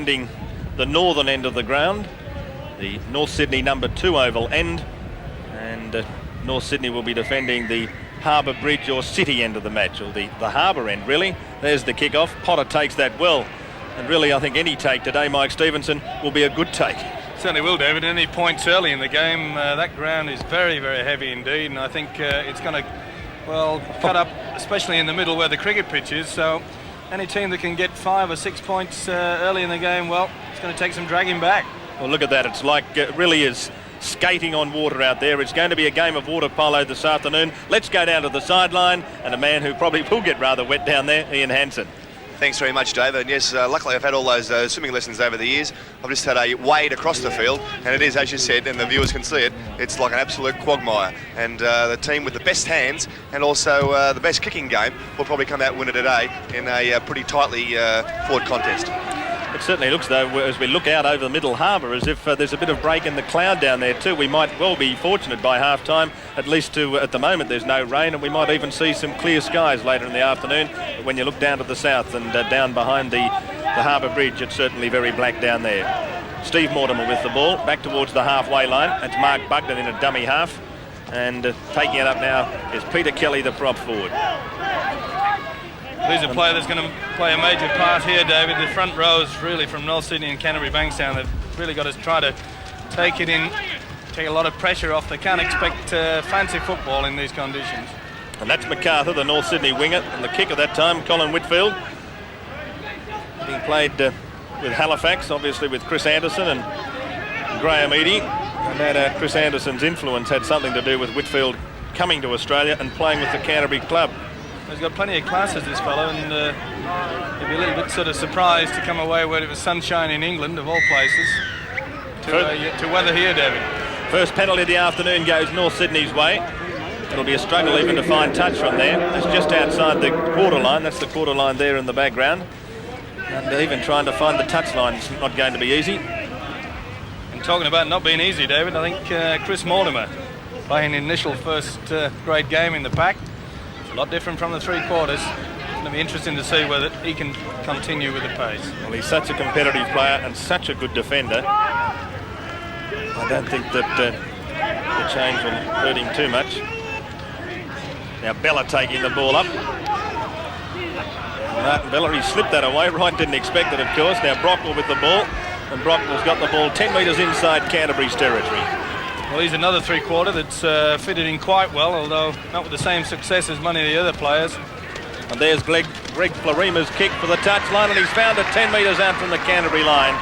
defending the northern end of the ground, the North Sydney number 2 oval end, and North Sydney will be defending the Harbour Bridge or City end of the match, or the Harbour end really. There's the kick-off. Potter takes that well, and really I think any take today, Mike Stevenson, will be a good take. Certainly will, David. Any points early in the game, that ground is very, very heavy indeed, and I think it's going to, well, cut up, especially in the middle where the cricket pitch is, so any team that can get 5 or 6 points early in the game, well, it's going to take some dragging back. Well, look at that. It's like it really is skating on water out there. It's going to be a game of water polo this afternoon. Let's go down to the sideline, and a man who probably will get rather wet down there, Ian Hansen. Thanks very much, David. And yes, luckily I've had all those swimming lessons over the years. I've just had a wade across the field, and it is, as you said, and the viewers can see it, it's like an absolute quagmire. And the team with the best hands and also the best kicking game will probably come out winner today in a pretty tightly fought contest. It certainly looks, though, as we look out over the middle harbour, as if there's a bit of break in the cloud down there too. We might well be fortunate by half-time, at least at the moment there's no rain, and we might even see some clear skies later in the afternoon. But when you look down to the south and down behind the Harbour Bridge, it's certainly very black down there. Steve Mortimer with the ball, back towards the halfway line. It's Mark Bugden in a dummy half, and taking it up now is Peter Kelly, the prop forward. He's a player that's going to play a major part here, David. The front rows really from North Sydney and Canterbury Bankstown, they've really got to try to take a lot of pressure off. They can't expect fancy football in these conditions. And that's MacArthur, the North Sydney winger, and the kick at that time, Colin Whitfield. Being played with Halifax, obviously with Chris Anderson and Graham Eadie. No doubt Chris Anderson's influence had something to do with Whitfield coming to Australia and playing with the Canterbury club. He's got plenty of classes, this fellow, and he'd be a little bit sort of surprised to come away where it was sunshine in England, of all places, to weather here, David. First penalty of the afternoon goes North Sydney's way. It'll be a struggle even to find touch from there. It's just outside the quarter line. That's the quarter line there in the background. And even trying to find the touch line is not going to be easy. And talking about not being easy, David, I think Chris Mortimer playing an initial first grade game in the pack. A lot different from the three quarters. It's going to be interesting to see whether he can continue with the pace. Well, he's such a competitive player and such a good defender. I don't think that the change will hurt him too much. Now Bella taking the ball up. Martin Bella, he slipped that away. Wright didn't expect it, of course. Now Brockwell with the ball, and Brockwell's got the ball 10 metres inside Canterbury's territory. Well, he's another three-quarter that's fitted in quite well, although not with the same success as many of the other players. And there's Greg Florima's kick for the touchline, and he's found it 10 metres out from the Canterbury line.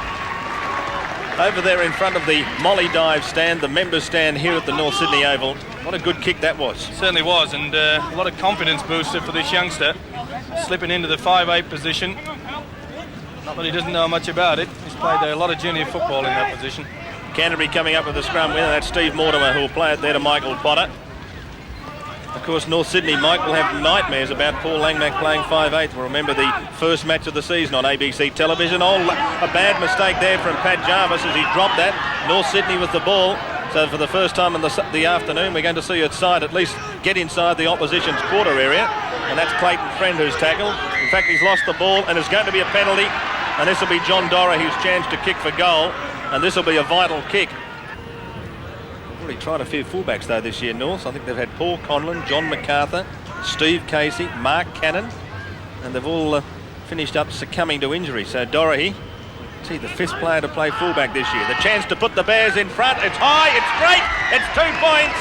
Over there in front of the Molly Dive stand, the members stand here at the North Sydney Oval. What a good kick that was. Certainly was, and a lot of confidence booster for this youngster. Slipping into the 5'8" position. Not that he doesn't know much about it. He's played a lot of junior football in that position. Canterbury coming up with a scrum winner. That's Steve Mortimer, who will play it there to Michael Potter. Of course, North Sydney, Mike, will have nightmares about Paul Langmack playing 5'8". We'll remember the first match of the season on ABC television. Oh, a bad mistake there from Pat Jarvis as he dropped that. North Sydney with the ball. So for the first time in the afternoon, we're going to see its side at least get inside the opposition's quarter area. And that's Clayton Friend who's tackled. In fact, he's lost the ball, and it's going to be a penalty. And this will be John Dora, who's chance to kick for goal. And this will be a vital kick. They've already tried a few fullbacks though this year, North. I think they've had Paul Conlon, John MacArthur, Steve Casey, Mark Cannon, and they've all finished up succumbing to injury. So Dorahy, the 5th player to play fullback this year. The chance to put the Bears in front. It's high, it's great, it's 2 points.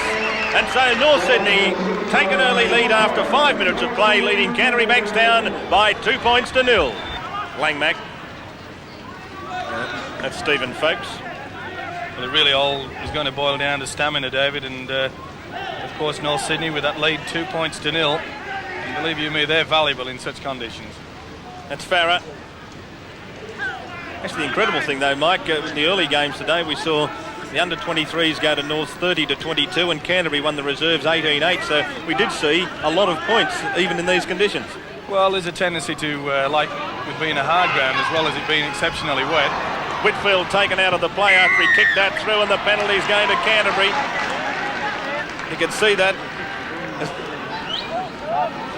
And so North Sydney take an early lead after 5 minutes of play, leading Canterbury Bankstown by 2 points to 0. Langmack. That's Stephen Folkes. Well, it really all is going to boil down to stamina, David, and of course North Sydney with that lead 2 points to 0. And believe you me, they're valuable in such conditions. That's Farah. Actually, the incredible thing though, Mike, in the early games today we saw the under-23s go to North 30-22, and Canterbury won the reserves 18-8, so we did see a lot of points even in these conditions. Well, there's a tendency to, like with being a hard ground as well as it being exceptionally wet. Whitfield taken out of the play after he kicked that through, and the penalty's going to Canterbury. You can see that.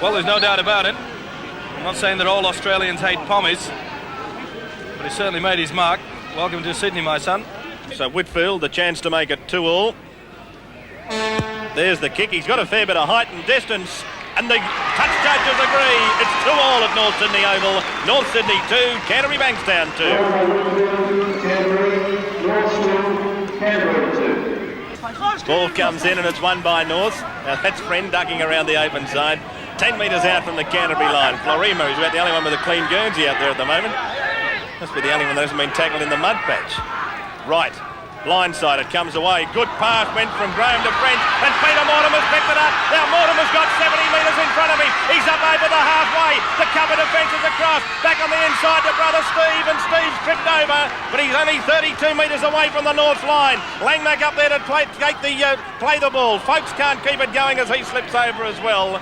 Well, there's no doubt about it. I'm not saying that all Australians hate pommies, but But he certainly made his mark. Welcome to Sydney, my son. So Whitfield, the chance to make it 2-all. There's the kick. He's got a fair bit of height and distance. And the touch judges agree. It's 2-all at North Sydney Oval. North Sydney 2, Canterbury Bankstown 2. Ball comes in and it's won by North. Now that's Friend ducking around the open side. 10 metres out from the Canterbury line. Florima is about the only one with a clean Guernsey out there at the moment. Must be the only one that hasn't been tackled in the mud patch. Right. Blindside, it comes away. Good pass went from Graham to French, and Peter Mortimer's picked it up. Now Mortimer's got 70 metres in front of him. He's up over the halfway. The cover defence is across. Back on the inside to brother Steve, and Steve's tripped over, but he's only 32 metres away from the North line. Langmack up there to play the ball. Folks can't keep it going as he slips over as well.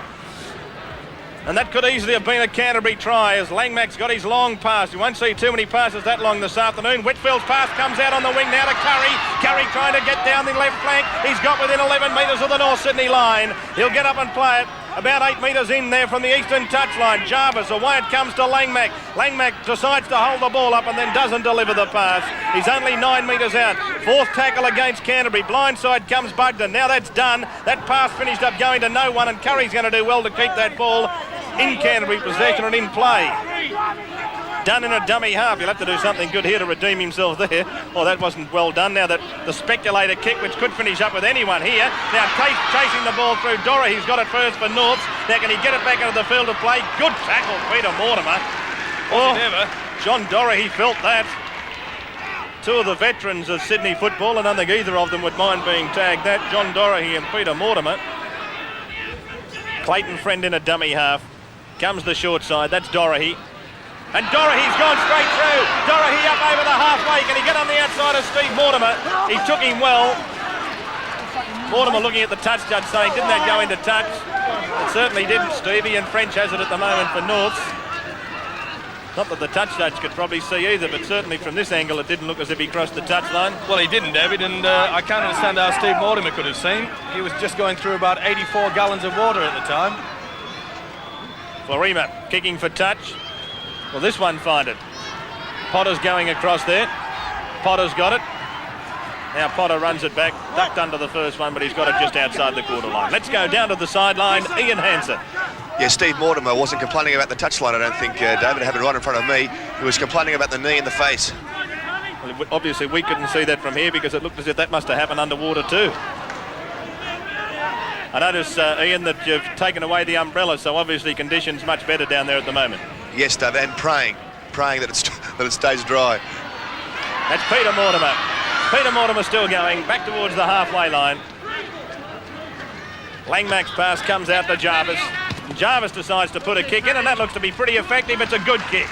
And that could easily have been a Canterbury try as Langmack's got his long pass. You won't see too many passes that long this afternoon. Whitfield's pass comes out on the wing now to Curry. Curry trying to get down the left flank. He's got within 11 metres of the North Sydney line. He'll get up and play it. About 8 metres in there from the eastern touchline. Jarvis, away it comes to Langmack. Langmack decides to hold the ball up and then doesn't deliver the pass. He's only 9 metres out. Fourth tackle against Canterbury. Blindside comes Bugden. Now that's done. That pass finished up going to no one, and Curry's going to do well to keep that ball in Canterbury possession and in play. Done in a dummy half. He'll have to do something good here to redeem himself there. Oh, that wasn't well done. Now that the speculator kick, which could finish up with anyone here. Now chasing the ball through Dora. He's got it first for Norths. Now can he get it back into the field of play? Good tackle, Peter Mortimer. Oh, John Dora, he felt that. Two of the veterans of Sydney football, and I don't think either of them would mind being tagged that. John Dorahy and Peter Mortimer. Clayton Friend in a dummy half. Comes the short side. That's Dorahy. And Dorahy's gone straight through. Dorahy up over the halfway. Can he get on the outside of Steve Mortimer? He took him well. Mortimer looking at the touch judge saying, didn't that go into touch? It certainly didn't, Stevie, and French has it at the moment for Norths. Not that the touch judge could probably see either, but certainly from this angle it didn't look as if he crossed the touchline. Well, he didn't, David, and I can't understand how Steve Mortimer could have seen. He was just going through about 84 gallons of water at the time. Florima kicking for touch. Well, this one find it. Potter's going across there. Potter's got it. Now Potter runs it back, ducked under the first one, but he's got it just outside the quarter line. Let's go down to the sideline. Ian Hansen. Yeah, Steve Mortimer wasn't complaining about the touchline, I don't think, David. I have it right in front of me. He was complaining about the knee in the face. Well, obviously, we couldn't see that from here because it looked as if that must have happened underwater too. I notice, Ian, that you've taken away the umbrella, so obviously conditions much better down there at the moment. Yes, David, and praying that it stays dry. That's Peter Mortimer. Peter Mortimer still going back towards the halfway line. Langmack's pass comes out to Jarvis. Jarvis decides to put a kick in, and that looks to be pretty effective. It's a good kick.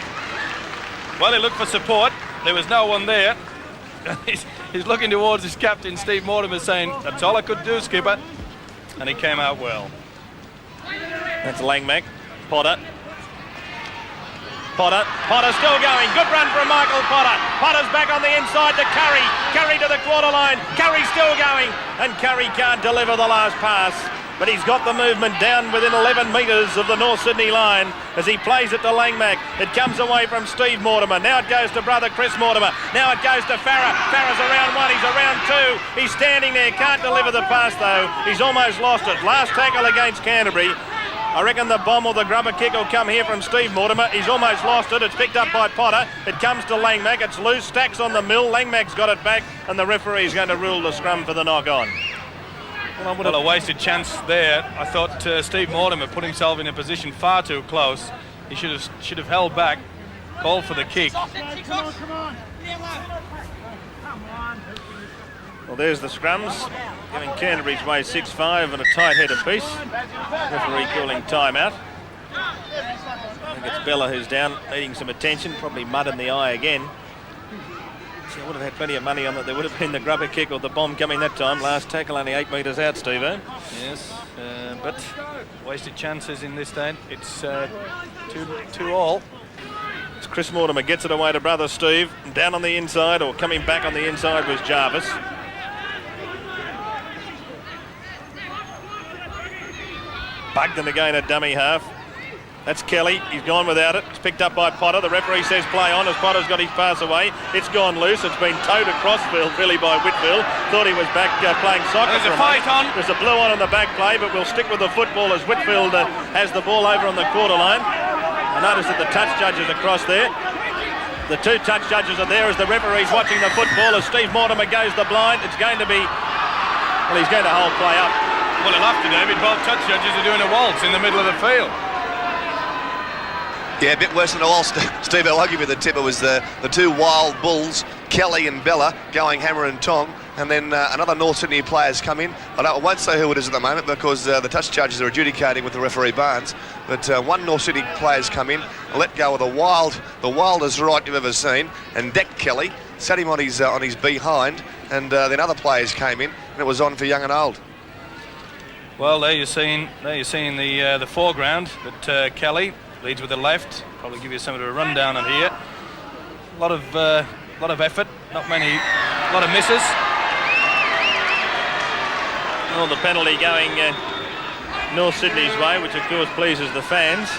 Well, he looked for support. There was no one there. He's looking towards his captain, Steve Mortimer, saying, that's all I could do, skipper. And he came out well. That's Langmack. Potter still going. Good run from Michael Potter. Potter's back on the inside to Curry. Curry to the quarter line. Curry still going. And Curry can't deliver the last pass. But he's got the movement down within 11 metres of the North Sydney line as he plays it to Langmack. It comes away from Steve Mortimer. Now it goes to brother Chris Mortimer. Now it goes to Farah. Farah's around one. He's around two. He's standing there. Can't deliver the pass though. He's almost lost it. Last tackle against Canterbury. I reckon the bomb or the grubber kick will come here from Steve Mortimer. He's almost lost it. It's picked up by Potter. It comes to Langmack. It's loose. Stacks on the mill. Langmack's got it back, and the referee's going to rule the scrum for the knock-on. Well, a wasted chance there. I thought Steve Mortimer put himself in a position far too close. He should have held back, called for the kick. Well, there's the scrums, giving Canterbury's way 6-5 and a tight head apiece. Referee calling timeout. I think it's Bella who's down, needing some attention, probably mud in the eye again. See, I would have had plenty of money on that. There would have been the grubber kick or the bomb coming that time. Last tackle only 8 metres out, Steve-o. Yes, but wasted chances in this day. It's 2-all. It's Chris Mortimer gets it away to brother Steve. Down on the inside, or coming back on the inside, was Jarvis. Bugden again at dummy half. That's Kelly. He's gone without it. It's picked up by Potter. The referee says play on as Potter's got his pass away. It's gone loose. It's been towed across field really by Whitfield. Thought he was back playing soccer. There's a fight on. There's a blue on the back play, but we'll stick with the football as Whitfield has the ball over on the quarter line. I notice that the touch judge is across there. The two touch judges are there as the referee's watching the football as Steve Mortimer goes the blind. It's going to be, well, he's going to hold play up. Well, he'll have to, David. Both touch judges are doing a waltz in the middle of the field. Yeah, a bit worse than a waltz, Steve. I'll give you the tip. It was the two wild bulls, Kelly and Bella, going hammer and tong. And then another North Sydney players come in. I won't say who it is at the moment because the touch judges are adjudicating with the referee Barnes. But one North Sydney players come in, let go of the wildest right you've ever seen, and decked Kelly, sat him on his behind, and then other players came in, and it was on for young and old. Well, there you're seeing the foreground. But Kelly leads with the left. Probably give you some of a rundown on here. A lot of effort, a lot of misses. Well, the penalty going North Sydney's way, which of course pleases the fans.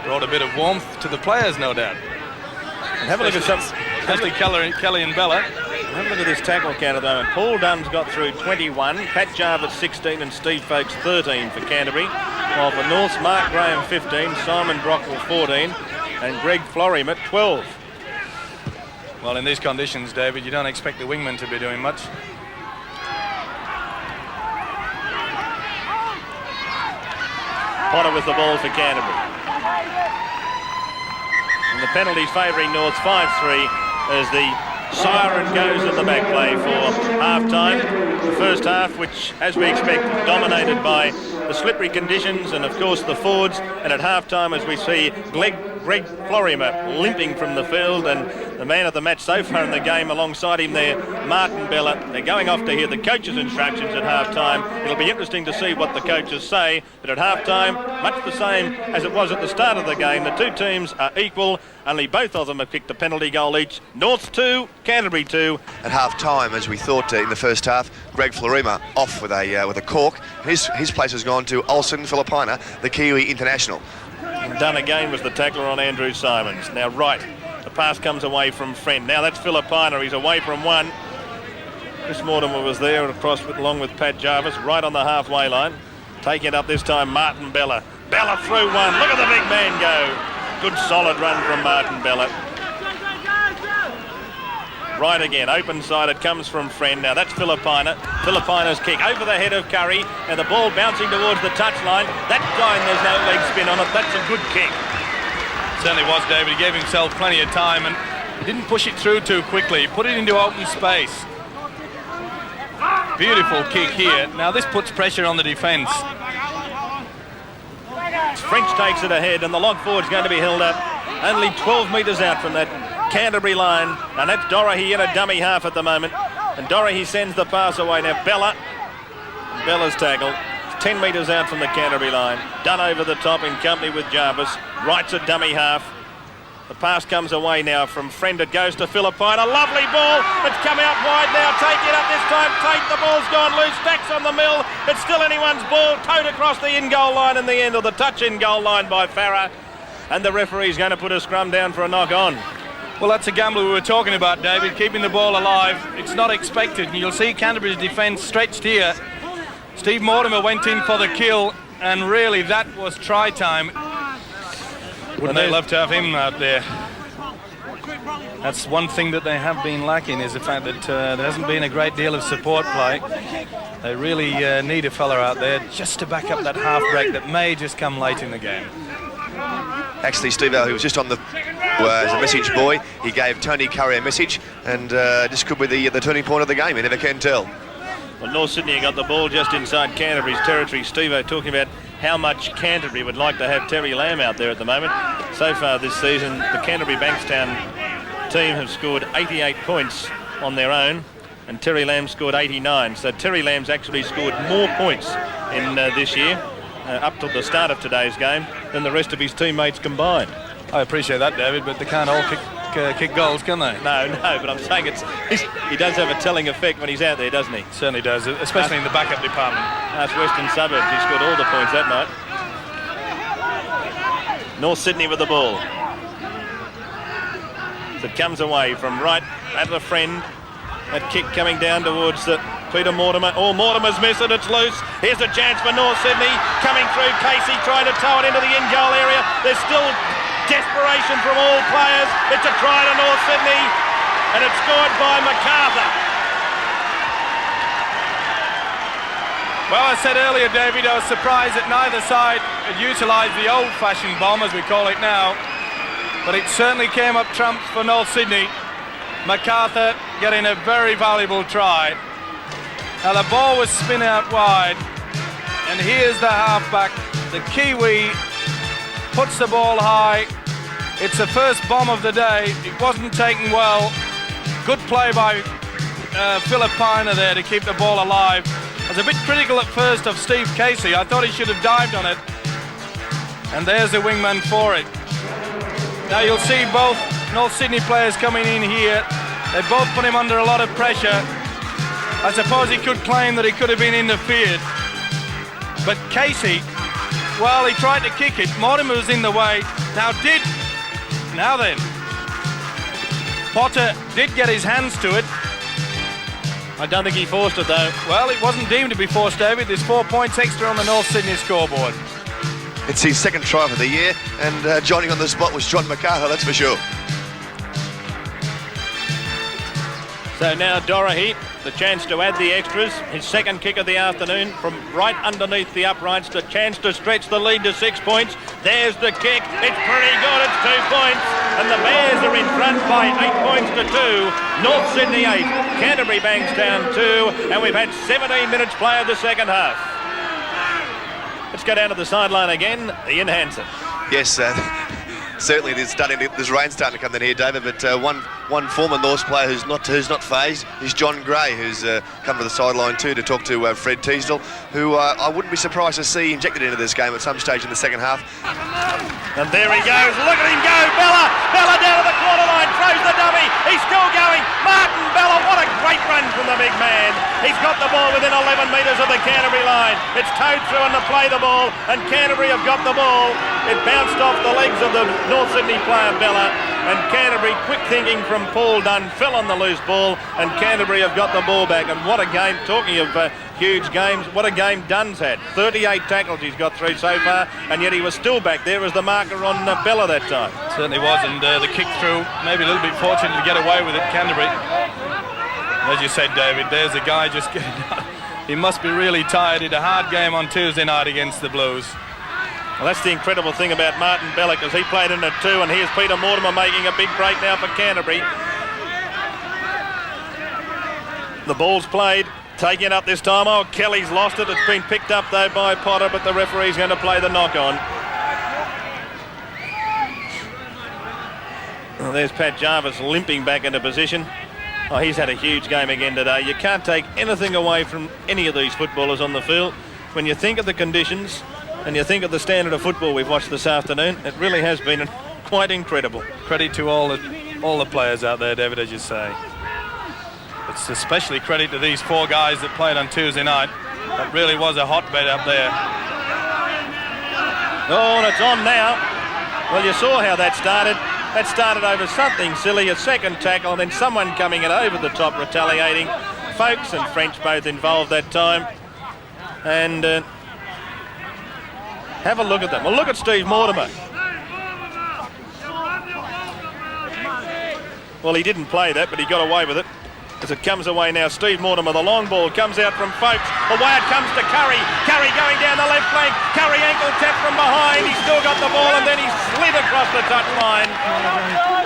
Brought a bit of warmth to the players, no doubt. And have a look at some, especially Kelly and Bella. Have a look at this tackle count at the moment. Paul Dunn's got through 21, Pat Jarvis 16 and Steve Folkes 13 for Canterbury. While for Norths, Mark Graham 15, Simon Brockwell 14 and Greg Florim at 12. Well, in these conditions, David, you don't expect the wingman to be doing much. Potter with the ball for Canterbury. And the penalties favouring Norths 5-3 as the siren goes in the back play for half-time. The first half, which, as we expect, dominated by the slippery conditions and, of course, the forwards. And at half-time, as we see Greg Florimer limping from the field, and the man of the match so far in the game alongside him there, Martin Bella. They're going off to hear the coach's instructions at half-time. It'll be interesting to see what the coaches say, but at half-time, much the same as it was at the start of the game. The two teams are equal. Only both of them have kicked a penalty goal each. Norths 2, Canterbury 2. At half-time, as we thought in the first half, Greg Florima off with a cork. His place has gone to Olsen Filipina, the Kiwi international. And Dunn again was the tackler on Andrew Simons. Now right, the pass comes away from Friend. Now that's Filipina, he's away from one. Chris Mortimer was there across along with Pat Jarvis, right on the halfway line. Taking it up this time, Martin Bella. Bella through one, look at the big man go. Good solid run from Martin Bella. Right again, open side, it comes from Friend. Now that's Filipina. Filipina's kick over the head of Curry, and the ball bouncing towards the touchline. That guy, there's no leg spin on it. That's a good kick. Certainly was, David. He gave himself plenty of time and he didn't push it through too quickly. He put it into open space. Beautiful kick here. Now this puts pressure on the defence. French takes it ahead, and the lock forward's going to be held up only 12 metres out from that Canterbury line, and that's Dorahy in a dummy half at the moment, and Dorahy sends the pass away. Now Bella's tackle, 10 metres out from the Canterbury line, done over the top in company with Jarvis, writes a dummy half. The pass comes away now from Friend. It goes to Filipina. Lovely ball. It's come out wide now. Take it up this time. Take the ball's gone loose. Stacks on the mill. It's still anyone's ball. Towed across the in-goal line in the end, or the touch in-goal line by Farah. And the referee's going to put a scrum down for a knock-on. Well, that's a gamble we were talking about, David, keeping the ball alive. It's not expected. And you'll see Canterbury's defence stretched here. Steve Mortimer went in for the kill, and really that was try time. Wouldn't they love to have him out there? That's one thing that they have been lacking, is the fact that there hasn't been a great deal of support play. They really need a fella out there just to back up that half break that may just come late in the game. Actually, Steve, who was just on the as a message boy, he gave Tony Curry a message, and this could be the turning point of the game. You never can tell. Well, North Sydney got the ball just inside Canterbury's territory. Steve-O talking about how much Canterbury would like to have Terry Lamb out there at the moment. So far this season, the Canterbury Bankstown team have scored 88 points on their own, and Terry Lamb scored 89. So Terry Lamb's actually scored more points in this year, up till the start of today's game, than the rest of his teammates combined. I appreciate that, David, but they can't all kick goals, can they? No, but I'm saying he does have a telling effect when he's out there, doesn't he? Certainly does, especially in the backup department. That's Western Suburbs. He scored all the points that night. North Sydney with the ball. So it comes away from right at the friend. That kick coming down towards Peter Mortimer. Oh, Mortimer's missed it. It's loose. Here's a chance for North Sydney. Coming through, Casey trying to tow it into the in-goal area. There's still desperation from all players. It's a try to North Sydney, and it's scored by MacArthur. Well, I said earlier, David, I was surprised that neither side had utilised the old-fashioned bomb, as we call it now. But it certainly came up trumps for North Sydney. MacArthur getting a very valuable try. Now the ball was spin out wide, and here's the halfback, the Kiwi, puts the ball high. It's the first bomb of the day. It wasn't taken well. Good play by Filipina there to keep the ball alive. I was a bit critical at first of Steve Casey. I thought he should have dived on it. And there's the wingman for it. Now you'll see both North Sydney players coming in here. They both put him under a lot of pressure. I suppose he could claim that he could have been interfered. But Casey, well, he tried to kick it. Mortimer was in the way. Now then, Potter did get his hands to it. I don't think he forced it though. Well, it wasn't deemed to be forced, David. There's 4 points extra on the North Sydney scoreboard. It's his second try for the year, and joining on the spot was John MacArthur, that's for sure. So now Dorahy, the chance to add the extras. His second kick of the afternoon from right underneath the uprights. The chance to stretch the lead to 6 points. There's the kick. It's pretty good. It's 2 points. And the Bears are in front by 8 points to 2. North Sydney 8. Canterbury bangs down 2. And we've had 17 minutes play of the second half. Let's go down to the sideline again. Ian Hansen. Yes, certainly there's rain starting to come down here, David, but one former Norths player who's not phased is John Gray, who's come to the sideline too to talk to Fred Teasdale, who I wouldn't be surprised to see injected into this game at some stage in the second half. And there he goes. Look at him go. Bella down to the corner line, throws the dummy. He's still going. Martin Bella, what a great run from the big man. He's got the ball within 11 metres of the Canterbury line. It's towed through and to play the ball, and Canterbury have got the ball. It bounced off the legs of the North Sydney player Bella, and Canterbury, quick thinking from Paul Dunn, fell on the loose ball, and Canterbury have got the ball back. And what a game, talking of huge games, what a game Dunn's had. 38 tackles he's got through so far, and yet he was still back there as the marker on Bella that time. Certainly was, and the kick through, maybe a little bit fortunate to get away with it, Canterbury. As you said, David, there's a guy just getting out. He must be really tired. He had a hard game on Tuesday night against the Blues. Well, that's the incredible thing about Martin Bella, because he played in it too, and here's Peter Mortimer making a big break now for Canterbury. The ball's played, taking it up this time. Oh, Kelly's lost it. It's been picked up though by Potter, but the referee's going to play the knock-on. Well, there's Pat Jarvis limping back into position. Oh, he's had a huge game again today. You can't take anything away from any of these footballers on the field. When you think of the conditions and you think of the standard of football we've watched this afternoon, it really has been quite incredible. Credit to all the players out there, David, as you say. It's especially credit to these 4 guys that played on Tuesday night. That really was a hotbed up there. Oh, and it's on now. Well, you saw how that started. That started over something silly, a second tackle, and then someone coming in over the top retaliating. Folks and French both involved that time. And have a look at them. Well, look at Steve Mortimer. Well, he didn't play that, but he got away with it. As it comes away now, Steve Mortimer, the long ball comes out from Folks. Away it comes to Curry. Curry going down the left flank. Curry ankle tap from behind. He's still got the ball, and then he slid across the touchline.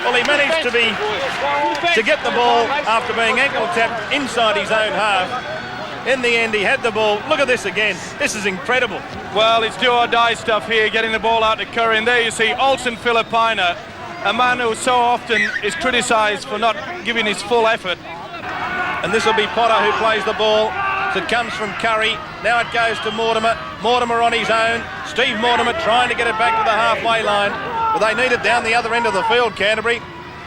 Well, he managed to get the ball after being ankle tapped inside his own half. In the end, he had the ball. Look at this again. This is incredible. Well, it's do or die stuff here, getting the ball out to Curry. And there you see Olsen Filipina, a man who so often is criticised for not giving his full effort. And this will be Potter who plays the ball. So it comes from Curry. Now it goes to Mortimer. Mortimer on his own. Steve Mortimer trying to get it back to the halfway line. But they need it down the other end of the field, Canterbury.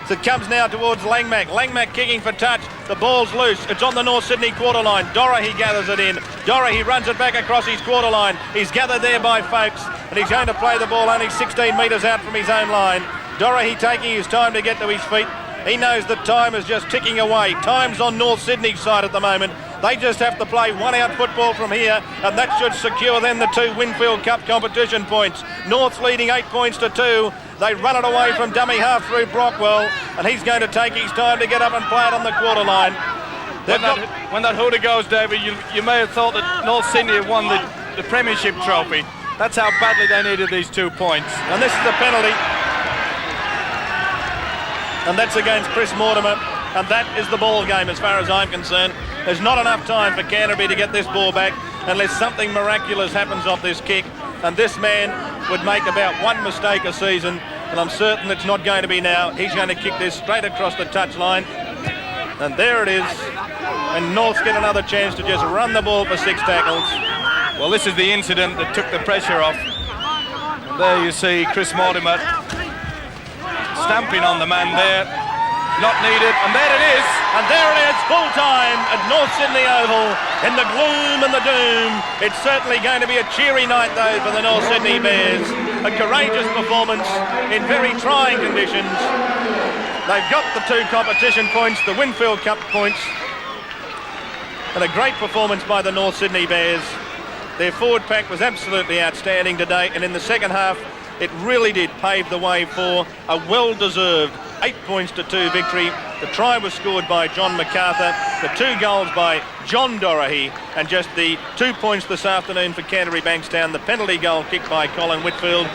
So it comes now towards Langmack. Langmack kicking for touch. The ball's loose. It's on the North Sydney quarter line. Dorahy gathers it in. Dorahy runs it back across his quarter line. He's gathered there by Folks, and he's going to play the ball only 16 metres out from his own line. Dorahy taking his time to get to his feet. He knows that time is just ticking away. Time's on North Sydney's side at the moment. They just have to play one-out football from here, and that should secure them the 2 Winfield Cup competition points. North's leading 8 points to 2. They run it away from dummy half through Brockwell, and he's going to take his time to get up and play it on the quarter line. When that hooter goes, David, you may have thought that North Sydney had won the premiership trophy. That's how badly they needed these 2 points. And this is the penalty. And that's against Chris Mortimer. And that is the ball game as far as I'm concerned. There's not enough time for Canterbury to get this ball back unless something miraculous happens off this kick. And this man would make about 1 mistake a season, and I'm certain it's not going to be now. He's going to kick this straight across the touchline. And there it is. And North's get another chance to just run the ball for 6 tackles. Well, this is the incident that took the pressure off. And there you see Chris Mortimer stamping on the man there. Not needed, and there it is. And there it is, full time at North Sydney Oval in the gloom and the doom. It's certainly going to be a cheery night, though, for the North Sydney Bears. A courageous performance in very trying conditions. They've got the 2 competition points, the Winfield Cup points, and a great performance by the North Sydney Bears. Their forward pack was absolutely outstanding today, and in the second half, it really did pave the way for a well-deserved 8 points to 2 victory. The try was scored by John MacArthur, the 2 goals by John Dorahy, and just the 2 points this afternoon for Canterbury Bankstown, the penalty goal kicked by Colin Whitfield.